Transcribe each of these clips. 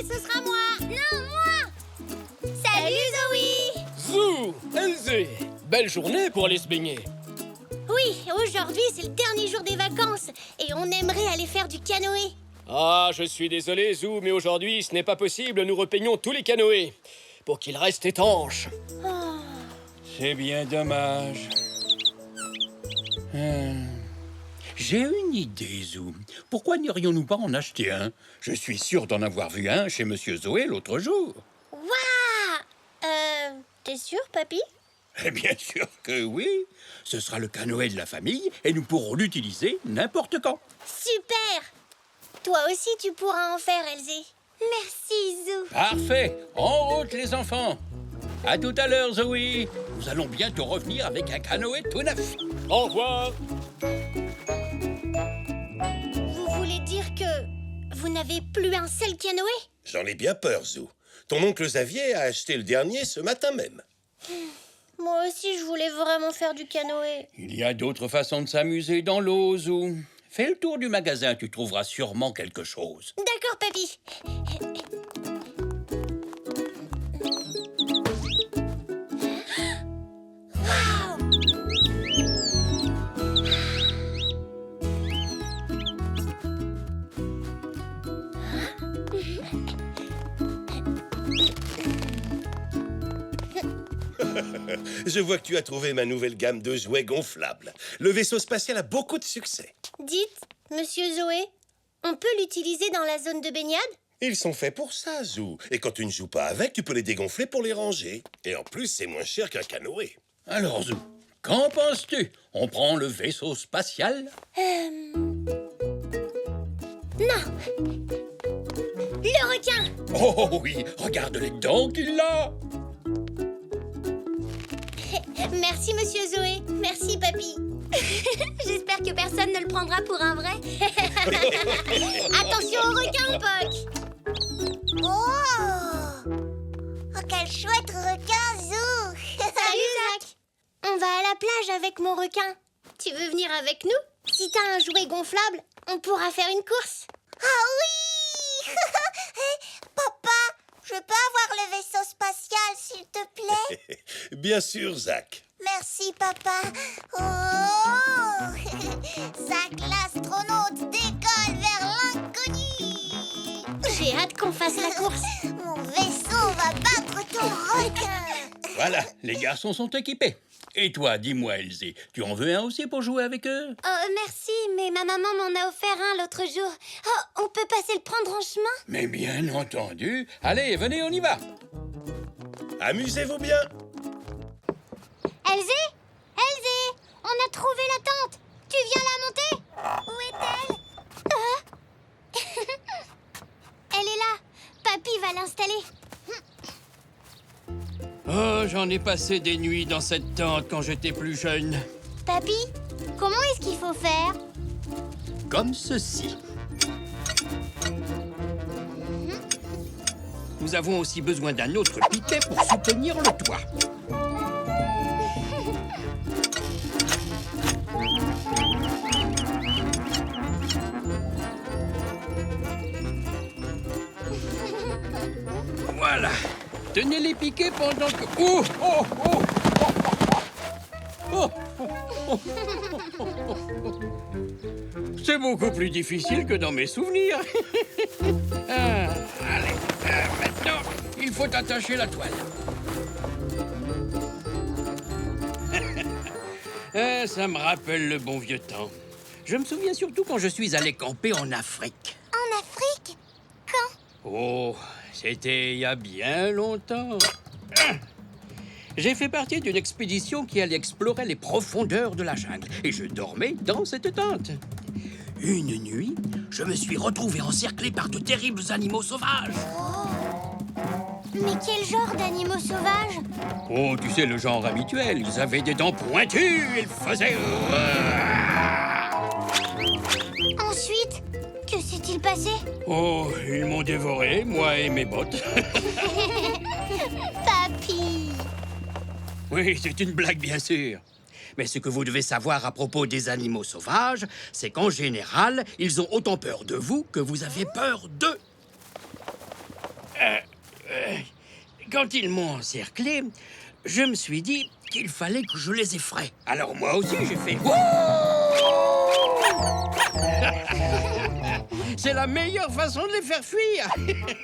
ce sera moi. Non, moi. Salut, Zoé. Zou, Elzé, belle journée pour aller se baigner. Oui, aujourd'hui, c'est le dernier jour des vacances et on aimerait aller faire du canoë. Ah, je suis désolé, Zou, mais aujourd'hui, ce n'est pas possible. Nous repeignons tous les canoës pour qu'ils restent étanches. Oh. C'est bien dommage. J'ai une idée, Zou. Pourquoi n'irions-nous pas en acheter un? Je suis sûr d'en avoir vu un chez Monsieur Zoé l'autre jour. Waouh! T'es sûr, papy? Eh bien sûr que oui. Ce sera le canoë de la famille et nous pourrons l'utiliser n'importe quand. Super! Toi aussi, tu pourras en faire, Elzé. Merci, Zou. Parfait. En route, les enfants. À tout à l'heure, Zoé. Nous allons bientôt revenir avec un canoë tout neuf. Au revoir. Vous voulez dire que vous n'avez plus un seul canoë? J'en ai bien peur, Zou. Ton oncle Xavier a acheté le dernier ce matin même. Moi aussi, je voulais vraiment faire du canoë. Il y a d'autres façons de s'amuser dans l'eau, Zou. Fais le tour du magasin, tu trouveras sûrement quelque chose. D'accord, papy. Je vois que tu as trouvé ma nouvelle gamme de jouets gonflables. Le vaisseau spatial a beaucoup de succès. Dites, monsieur Zoé, on peut l'utiliser dans la zone de baignade? Ils sont faits pour ça, Zou. Et quand tu ne joues pas avec, tu peux les dégonfler pour les ranger. Et en plus, c'est moins cher qu'un canoë. Alors, Zou, qu'en penses-tu? On prend le vaisseau spatial? Non. Le requin. Oh oui, regarde les dents qu'il a! Merci, monsieur Zoé. Merci, papy. J'espère que personne ne le prendra pour un vrai. Attention au requin, Poc. Oh, quel chouette requin, Zou. Salut, Zach. On va à la plage avec mon requin. Tu veux venir avec nous? Si t'as un jouet gonflable, on pourra faire une course. Ah oui. Papa, je peux avoir le vaisseau spatial, s'il te plaît? Bien sûr, Zach. Merci, papa. Oh. Zach l'astronaute décolle vers l'inconnu. J'ai hâte qu'on fasse la course. Mon vaisseau va battre ton requin. Voilà, les garçons sont équipés. Et toi, dis-moi, Elzé, tu en veux un aussi pour jouer avec eux? Merci, mais ma maman m'en a offert un l'autre jour. Oh, on peut passer le prendre en chemin? Mais bien entendu. Allez, venez, on y va. Amusez-vous bien. Elzé? Elzé? On a trouvé la tente. Tu viens la monter? Où est-elle? Elle est là. Papy va l'installer. Oh, j'en ai passé des nuits dans cette tente quand j'étais plus jeune. Papy, comment est-ce qu'il faut faire? Comme ceci. Nous avons aussi besoin d'un autre piquet pour soutenir le toit. Voilà. Tenez les piquets pendant que... Oh, oh, oh, oh, oh, oh, oh. C'est beaucoup plus difficile que dans mes souvenirs. Allez, maintenant, il faut attacher la toile. Ça me rappelle le bon vieux temps. Je me souviens surtout quand je suis allé camper en Afrique. En Afrique? Quand? Oh, c'était il y a bien longtemps. J'ai fait partie d'une expédition qui allait explorer les profondeurs de la jungle et je dormais dans cette tente. Une nuit, je me suis retrouvé encerclé par de terribles animaux sauvages. Mais quel genre d'animaux sauvages? Oh, tu sais, le genre habituel. Ils avaient des dents pointues, ils faisaient... Ensuite, que s'est-il passé? Oh, ils m'ont dévoré, moi et mes bottes. Papy! Oui, c'est une blague, bien sûr. Mais ce que vous devez savoir à propos des animaux sauvages, c'est qu'en général, ils ont autant peur de vous que vous avez peur d'eux. quand ils m'ont encerclé, je me suis dit qu'il fallait que je les effraie. Alors moi aussi, j'ai fait... C'est la meilleure façon de les faire fuir.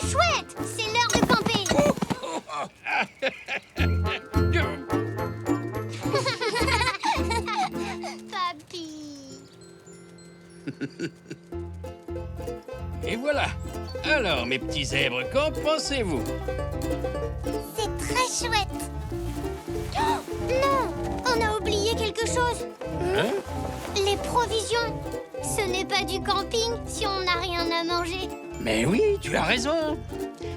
Chouette, c'est l'heure de camper. Papy. Et voilà. Alors, mes petits zèbres, qu'en pensez-vous? C'est très chouette. Oh, non, on a oublié quelque chose. Hein? Les provisions. Ce n'est pas du camping si on n'a rien à manger. Mais oui, tu as raison.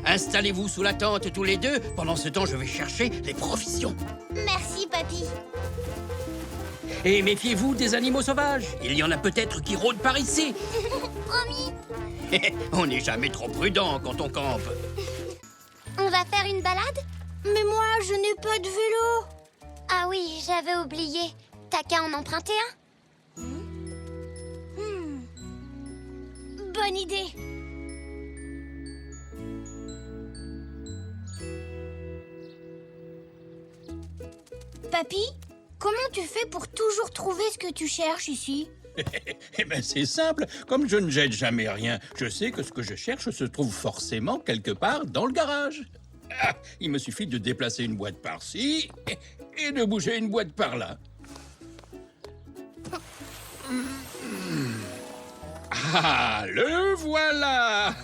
Installez-vous sous la tente tous les deux. Pendant ce temps, je vais chercher les provisions. Merci, papy. Et méfiez-vous des animaux sauvages. Il y en a peut-être qui rôdent par ici. Promis. On n'est jamais trop prudent quand on campe. On va faire une balade? Mais moi, je n'ai pas de vélo. Ah oui, j'avais oublié. T'as qu'à en emprunter un? Bonne idée. Papy, comment tu fais pour toujours trouver ce que tu cherches ici? Eh bien, c'est simple. Comme je ne jette jamais rien, je sais que ce que je cherche se trouve forcément quelque part dans le garage. Ah, il me suffit de déplacer une boîte par-ci et de bouger une boîte par-là. Ah, le voilà.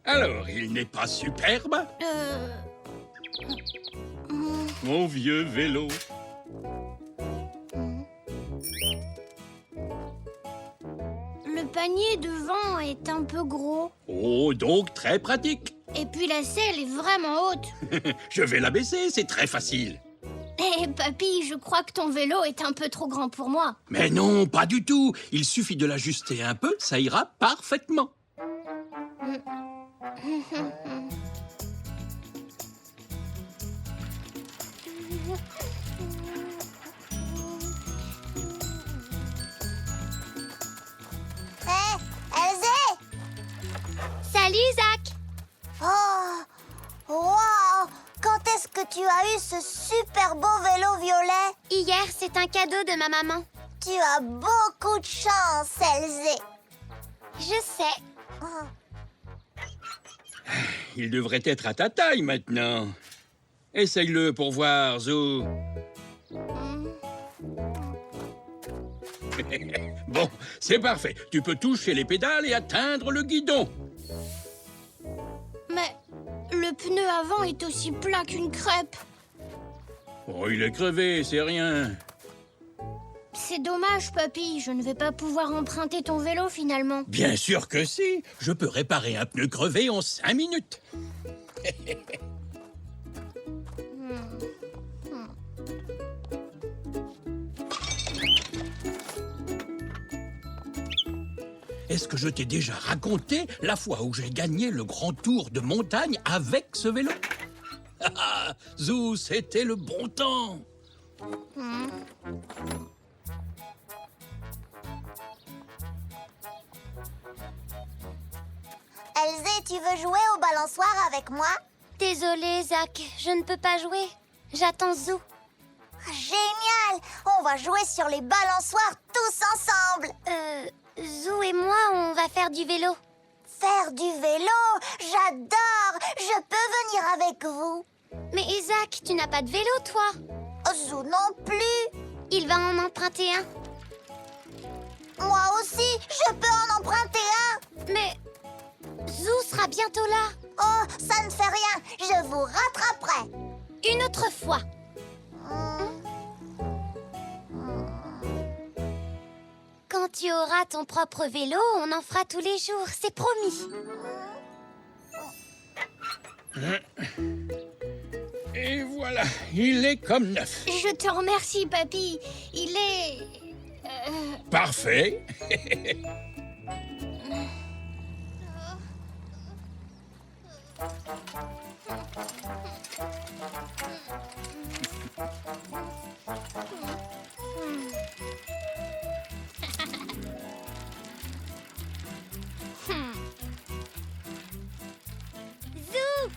Alors, il n'est pas superbe, mon vieux vélo? Le panier devant est un peu gros. Oh, donc très pratique. Et puis la selle est vraiment haute. Je vais la baisser, c'est très facile. Eh, papy, je crois que ton vélo est un peu trop grand pour moi. Mais non, pas du tout. Il suffit de l'ajuster un peu, ça ira parfaitement. Hé, Elzé! Salut, Zach. Oh! Wow! Quand est-ce que tu as eu ce super beau vélo violet? Hier, c'est un cadeau de ma maman. Tu as beaucoup de chance, Elzé. Je sais. Oh. Il devrait être à ta taille maintenant. Essaye-le pour voir, Zou. Bon, c'est parfait. Tu peux toucher les pédales et atteindre le guidon. Mais le pneu avant est aussi plat qu'une crêpe. Oh, il est crevé, c'est rien. C'est dommage, papy. Je ne vais pas pouvoir emprunter ton vélo finalement. Bien sûr que si. Je peux réparer un pneu crevé en 5 minutes. Est-ce que je t'ai déjà raconté la fois où j'ai gagné le grand tour de montagne avec ce vélo? Ah, Zou, c'était le bon temps. Elzé, tu veux jouer au balançoire avec moi? Désolée, Zach. Je ne peux pas jouer. J'attends Zou. Génial! On va jouer sur les balançoires tous ensemble! Zou et moi, on va faire du vélo. Faire du vélo? J'adore! Je peux venir avec vous? Mais Zach, tu n'as pas de vélo, toi? Zou non plus! Il va en emprunter un. Moi aussi, je peux en emprunter un! Mais Zou sera bientôt là. Oh, ça ne fait rien, je vous rattraperai! Une autre fois. Quand tu auras ton propre vélo, on en fera tous les jours, c'est promis. Et voilà, il est comme neuf. Je te remercie, papy. Il est... Parfait. Zou,